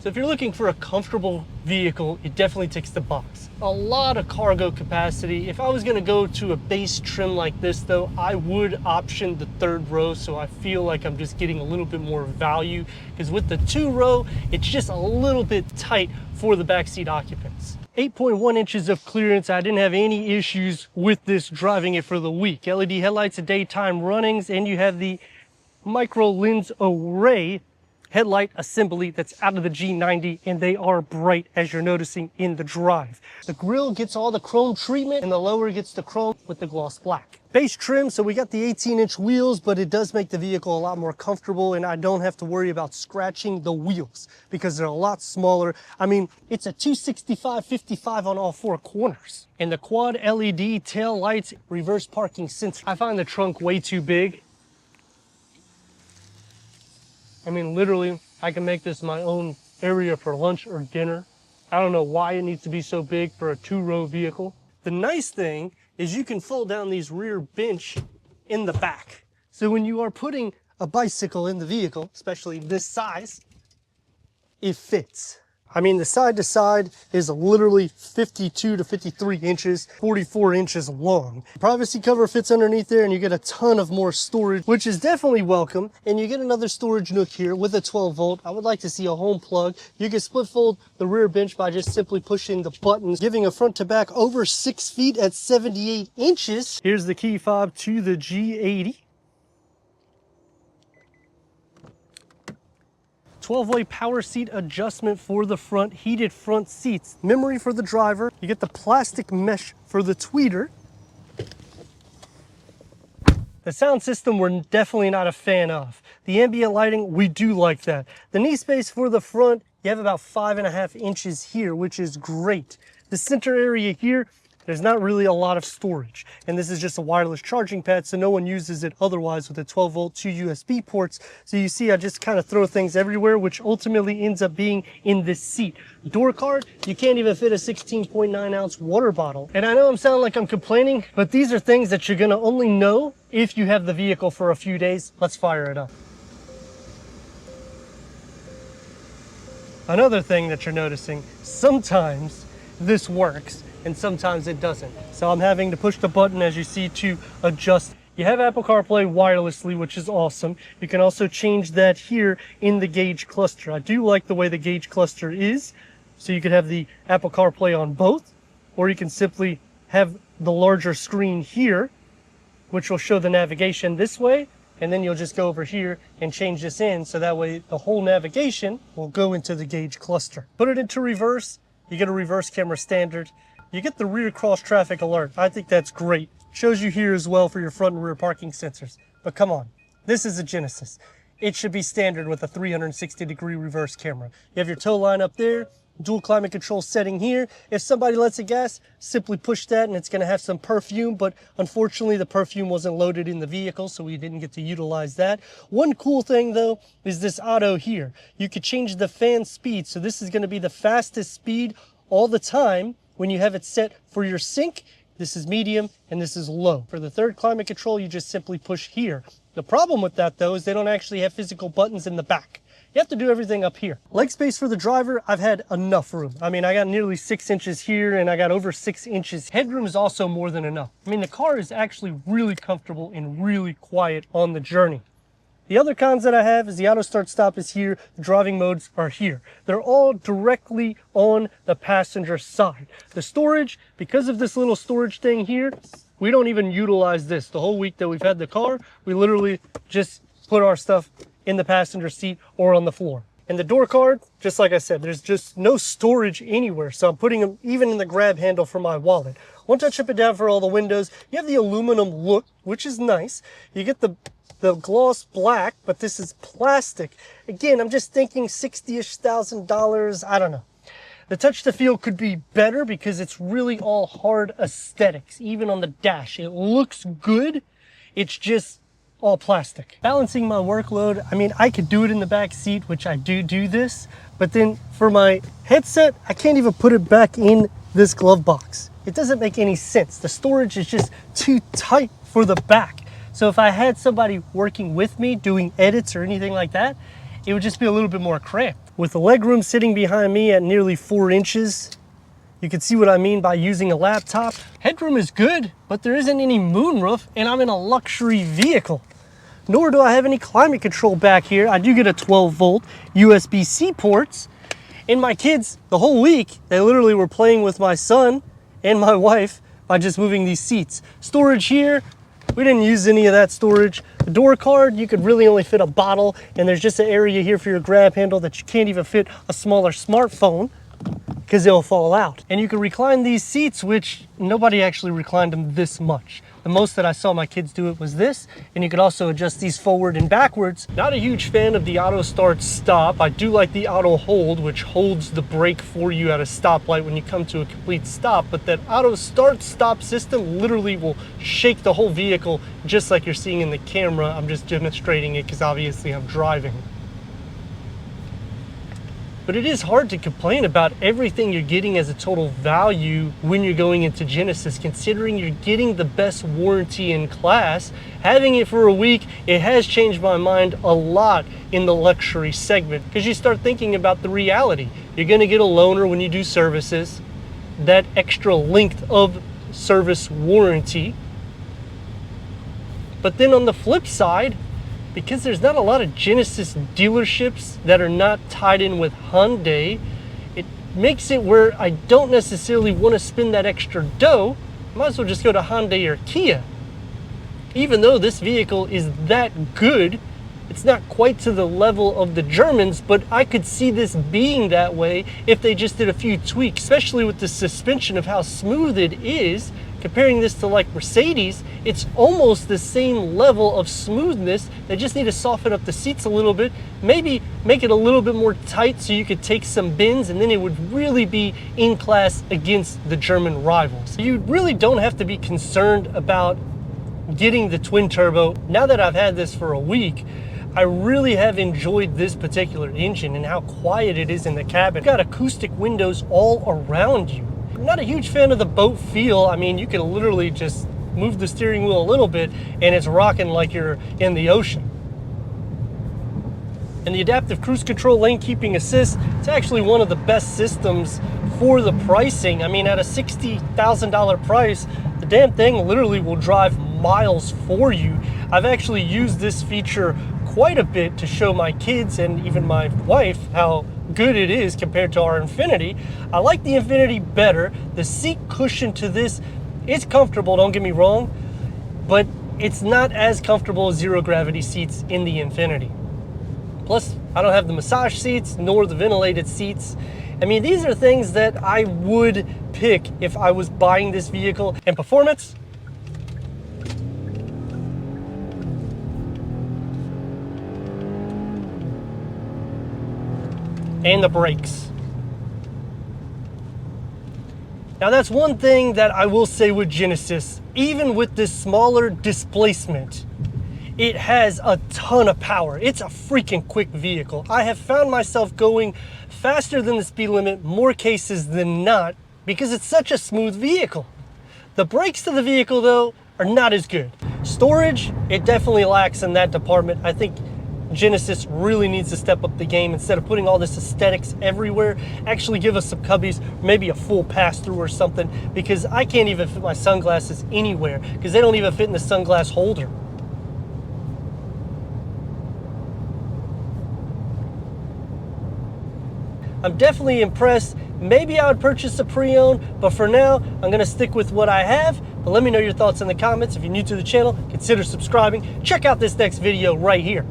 So if you're looking for a comfortable vehicle, it definitely ticks the box. A lot of cargo capacity. If I was gonna go to a base trim like this though, I would option the third row, so I feel like I'm just getting a little bit more value, because with the 2 row, it's just a little bit tight for the backseat occupants. 8.1 inches of clearance. I didn't have any issues with this driving it for the week. LED headlights at daytime runnings, and you have the micro lens array headlight assembly that's out of the G90, and they are bright, as you're noticing in the drive. The grille gets all the chrome treatment, and the lower gets the chrome with the gloss black. Base trim, so we got the 18-inch wheels, but it does make the vehicle a lot more comfortable, and I don't have to worry about scratching the wheels because they're a lot smaller. I mean, it's a 265/55 on all 4 corners. And the quad LED tail lights, reverse parking sensor. I find the trunk way too big. I mean, literally, I can make this my own area for lunch or dinner. I don't know why it needs to be so big for a 2-row vehicle. The nice thing is you can fold down these rear bench in the back. So when you are putting a bicycle in the vehicle, especially this size, it fits. I mean, the side to side is literally 52 to 53 inches, 44 inches long. Privacy cover fits underneath there, and you get a ton of more storage, which is definitely welcome. And you get another storage nook here with a 12 volt. I would like to see a home plug. You can split fold the rear bench by just simply pushing the buttons, giving a front to back over 6 feet at 78 inches. Here's the key fob to the G80. 12-way power seat adjustment for the front, heated front seats, memory for the driver. You get the plastic mesh for the tweeter. The sound system we're definitely not a fan of. The ambient lighting, we do like that. The knee space for the front, you have about 5.5 inches here, which is great. The center area here, there's not really a lot of storage, and this is just a wireless charging pad, so no one uses it otherwise with the 12 volt 2 USB ports. So you see I just kind of throw things everywhere, which ultimately ends up being in this seat. Door card, you can't even fit a 16.9 ounce water bottle. And I know I'm sounding like I'm complaining, but these are things that you're gonna only know if you have the vehicle for a few days. Let's fire it up. Another thing that you're noticing, sometimes this works and sometimes it doesn't. So I'm having to push the button, as you see, to adjust. You have Apple CarPlay wirelessly, which is awesome. You can also change that here in the gauge cluster. I do like the way the gauge cluster is. So you could have the Apple CarPlay on both, or you can simply have the larger screen here, which will show the navigation this way, and then you'll just go over here and change this in, so that way the whole navigation will go into the gauge cluster. Put it into reverse, you get a reverse camera standard. You get the rear cross traffic alert. I think that's great. Shows you here as well for your front and rear parking sensors. But come on, this is a Genesis. It should be standard with a 360-degree reverse camera. You have your tow line up there, dual climate control setting here. If somebody lets it gas, simply push that and it's gonna have some perfume, but unfortunately the perfume wasn't loaded in the vehicle, so we didn't get to utilize that. One cool thing though is this auto here. You could change the fan speed, so this is gonna be the fastest speed all the time. When you have it set for your sync, this is medium and this is low. For the third climate control, you just simply push here. The problem with that though is they don't actually have physical buttons in the back. You have to do everything up here. Leg space for the driver, I've had enough room. I mean, I got nearly 6 inches here and I got over 6 inches. Headroom is also more than enough. I mean, the car is actually really comfortable and really quiet on the journey. The other cons that I have is the auto start stop is here, the driving modes are here. They're all directly on the passenger side. The storage, because of this little storage thing here, we don't even utilize this. The whole week that we've had the car, we literally just put our stuff in the passenger seat or on the floor. And the door card, just like I said, there's just no storage anywhere. So I'm putting them even in the grab handle for my wallet. One touch up and down for all the windows. You have the aluminum look, which is nice. You get the gloss black, but this is plastic. Again, I'm just thinking $60,000-ish. I don't know. The touch to feel could be better because it's really all hard aesthetics, even on the dash. It looks good. It's just all plastic. Balancing my workload, I mean, I could do it in the back seat, which I do this, but then for my headset, I can't even put it back in this glove box. It doesn't make any sense. The storage is just too tight for the back. So if I had somebody working with me doing edits or anything like that, it would just be a little bit more cramped. With the legroom sitting behind me at nearly 4 inches, you can see what I mean by using a laptop. Headroom is good, but there isn't any moonroof, and I'm in a luxury vehicle. Nor do I have any climate control back here. I do get a 12-volt USB-C ports. And my kids, the whole week, they literally were playing with my son and my wife by just moving these seats. Storage here, we didn't use any of that storage. The door card, you could really only fit a bottle, and there's just an area here for your grab handle that you can't even fit a smaller smartphone because it'll fall out. And you can recline these seats, which nobody actually reclined them this much. The most that I saw my kids do it was this, and you could also adjust these forward and backwards. Not a huge fan of the auto start stop. I do like the auto hold, which holds the brake for you at a stoplight when you come to a complete stop, but that auto start stop system literally will shake the whole vehicle just like you're seeing in the camera. I'm just demonstrating it because obviously I'm driving. But it is hard to complain about everything you're getting as a total value when you're going into Genesis, considering you're getting the best warranty in class. Having it for a week, it has changed my mind a lot in the luxury segment, because you start thinking about the reality. You're going to get a loaner when you do services, that extra length of service warranty. But then on the flip side, because there's not a lot of Genesis dealerships that are not tied in with Hyundai, it makes it where I don't necessarily want to spend that extra dough. Might as well just go to Hyundai or Kia. Even though this vehicle is that good, it's not quite to the level of the Germans, but I could see this being that way if they just did a few tweaks, especially with the suspension of how smooth it is. Comparing this to like Mercedes, it's almost the same level of smoothness. They just need to soften up the seats a little bit, maybe make it a little bit more tight so you could take some bends, and then it would really be in class against the German rivals. You really don't have to be concerned about getting the twin turbo. Now that I've had this for a week, I really have enjoyed this particular engine and how quiet it is in the cabin. You've got acoustic windows all around you. I'm not a huge fan of the boat feel. I mean, you can literally just move the steering wheel a little bit and it's rocking like you're in the ocean. And the adaptive cruise control lane keeping assist, it's actually one of the best systems for the pricing. I mean, at a $60,000 price, the damn thing literally will drive miles for you. I've actually used this feature quite a bit to show my kids and even my wife how good it is compared to our Infiniti. I like the Infiniti better. The seat cushion to this, it's comfortable, don't get me wrong, but it's not as comfortable as zero gravity seats in the Infiniti. Plus, I don't have the massage seats nor the ventilated seats. I mean, these are things that I would pick if I was buying this vehicle. And performance, and the brakes. Now that's one thing that I will say with Genesis, even with this smaller displacement, it has a ton of power. It's a freaking quick vehicle. I have found myself going faster than the speed limit more cases than not because it's such a smooth vehicle. The brakes to the vehicle though are not as good. Storage, it definitely lacks in that department. I think Genesis really needs to step up the game. Instead of putting all this aesthetics everywhere, actually give us some cubbies, maybe a full pass-through or something, because I can't even fit my sunglasses anywhere because they don't even fit in the sunglass holder. I'm definitely impressed. Maybe I would purchase a pre-owned, but for now, I'm gonna stick with what I have. But let me know your thoughts in the comments. If you're new to the channel, consider subscribing. Check out this next video right here.